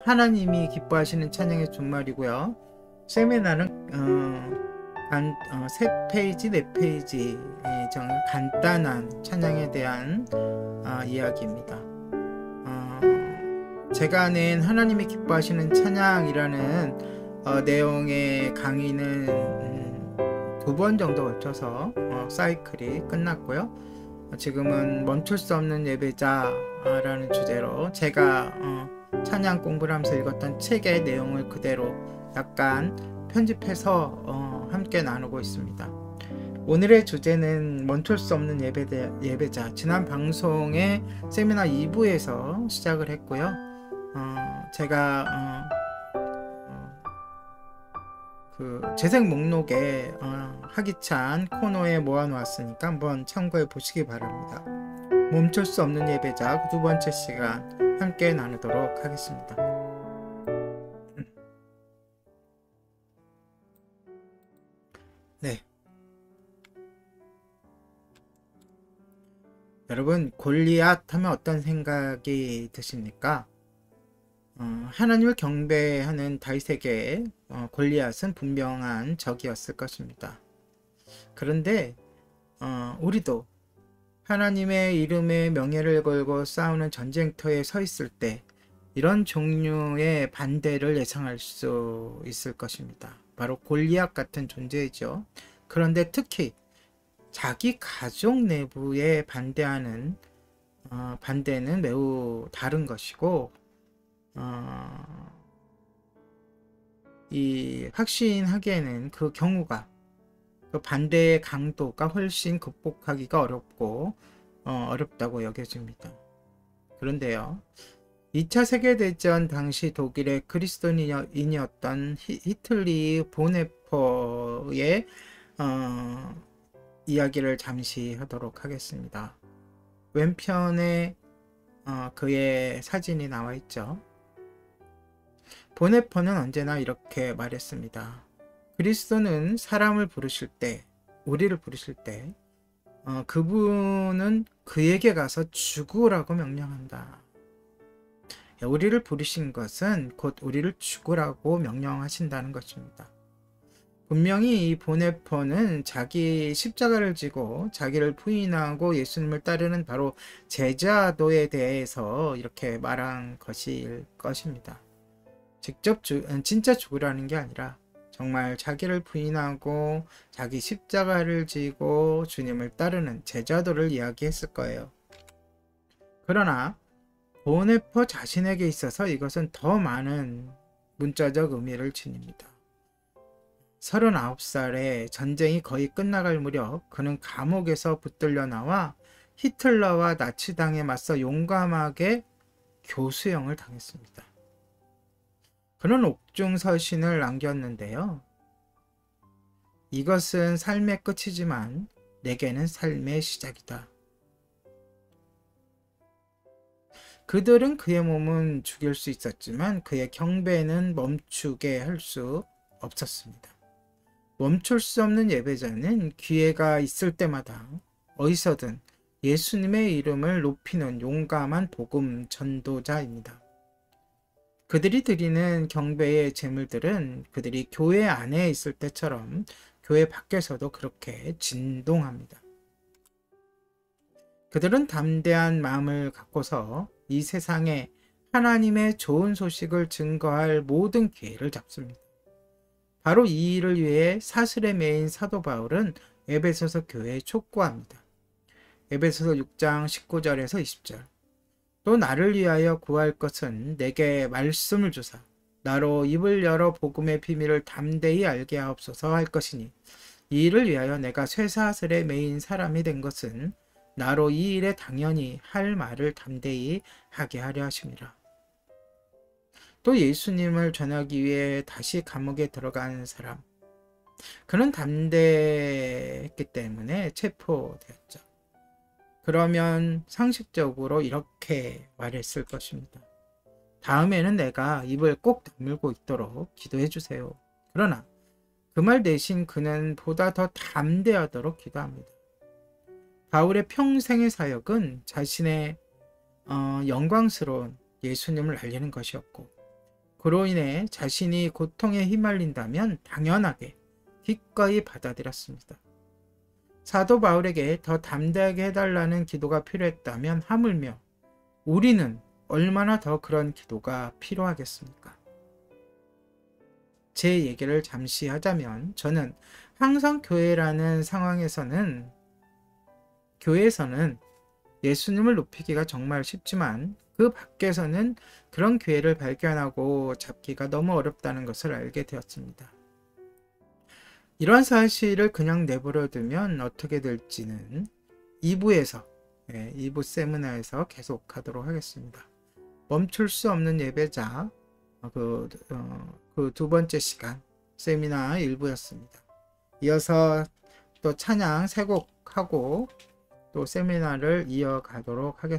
하나님이 기뻐하시는 찬양의 준말이고요. 세미나는 3페이지, 4페이지 정말 간단한 찬양에 대한 이야기입니다. 제가 낸 하나님이 기뻐하시는 찬양이라는 내용의 강의는 2번 정도 걸쳐서 사이클이 끝났고요. 지금은 멈출 수 없는 예배자라는 주제로 제가 찬양 공부를 하면서 읽었던 책의 내용을 그대로 약간 편집해서 함께 나누고 있습니다. 오늘의 주제는 멈출 수 없는 예배자. 지난 방송에 세미나 2부에서 시작을 했고요. 제가 그 재생 목록에 하기찬 코너에 모아놓았으니까 한번 참고해 보시기 바랍니다. 멈출 수 없는 예배자 2번째 시간 함께 나누도록 하겠습니다. 네, 여러분 골리앗 하면 어떤 생각이 드십니까? 하나님을 경배하는 다윗에게 골리앗은 분명한 적이었을 것입니다. 그런데 우리도 하나님의 이름에 명예를 걸고 싸우는 전쟁터에 서 있을 때 이런 종류의 반대를 예상할 수 있을 것입니다. 바로 골리앗 같은 존재이죠. 그런데 특히 자기 가족 내부에 반대는 매우 다른 것이고 이 확신하기에는 그 경우가 그 반대의 강도가 훨씬 극복하기가 어렵다고 여겨집니다. 그런데요, 2차 세계대전 당시 독일의 그리스도인이었던 히틀리 보네퍼의 이야기를 잠시 하도록 하겠습니다. 왼편에 그의 사진이 나와 있죠. 보네퍼는 언제나 이렇게 말했습니다. 그리스도는 사람을 부르실 때, 우리를 부르실 때 그분은 그에게 가서 죽으라고 명령한다. 우리를 부르신 것은 곧 우리를 죽으라고 명령하신다는 것입니다. 분명히 이 보네퍼는 자기 십자가를 지고 자기를 부인하고 예수님을 따르는 바로 제자도에 대해서 이렇게 말한 것일 것입니다. 직접 진짜 죽으라는 게 아니라 정말 자기를 부인하고 자기 십자가를 지고 주님을 따르는 제자도를 이야기했을 거예요. 그러나 보네퍼 자신에게 있어서 이것은 더 많은 문자적 의미를 지닙니다. 39살에 전쟁이 거의 끝나갈 무렵 그는 감옥에서 붙들려 나와 히틀러와 나치당에 맞서 용감하게 교수형을 당했습니다. 그는 옥중서신을 남겼는데요. 이것은 삶의 끝이지만 내게는 삶의 시작이다. 그들은 그의 몸은 죽일 수 있었지만 그의 경배는 멈추게 할 수 없었습니다. 멈출 수 없는 예배자는 기회가 있을 때마다 어디서든 예수님의 이름을 높이는 용감한 복음 전도자입니다. 그들이 드리는 경배의 제물들은 그들이 교회 안에 있을 때처럼 교회 밖에서도 그렇게 진동합니다. 그들은 담대한 마음을 갖고서 이 세상에 하나님의 좋은 소식을 증거할 모든 기회를 잡습니다. 바로 이 일을 위해 사슬에 매인 사도 바울은 에베소서 교회에 촉구합니다. 에베소서 6장 19절에서 20절. 또 나를 위하여 구할 것은 내게 말씀을 주사 나로 입을 열어 복음의 비밀을 담대히 알게 하옵소서 할 것이니 이 일을 위하여 내가 쇠사슬에 매인 사람이 된 것은 나로 이 일에 당연히 할 말을 담대히 하게 하려 하심이라. 또 예수님을 전하기 위해 다시 감옥에 들어간 사람. 그는 담대했기 때문에 체포되었죠. 그러면 상식적으로 이렇게 말했을 것입니다. 다음에는 내가 입을 꼭 다물고 있도록 기도해 주세요. 그러나 그 말 대신 그는 보다 더 담대하도록 기도합니다. 바울의 평생의 사역은 자신의 영광스러운 예수님을 알리는 것이었고 그로 인해 자신이 고통에 휘말린다면 당연하게 기꺼이 받아들였습니다. 사도 바울에게 더 담대하게 해달라는 기도가 필요했다면 하물며 우리는 얼마나 더 그런 기도가 필요하겠습니까? 제 얘기를 잠시 하자면 저는 항상 교회라는 상황에서는 교회에서는 예수님을 높이기가 정말 쉽지만 그 밖에서는 그런 교회를 발견하고 잡기가 너무 어렵다는 것을 알게 되었습니다. 이러한 사실을 그냥 내버려 두면 어떻게 될지는 2부에서 2부 세미나에서 계속하도록 하겠습니다. 멈출 수 없는 예배자 그 두 번째 시간 세미나 1부였습니다. 이어서 또 찬양 3곡 하고 또 세미나를 이어가도록 하겠습니다.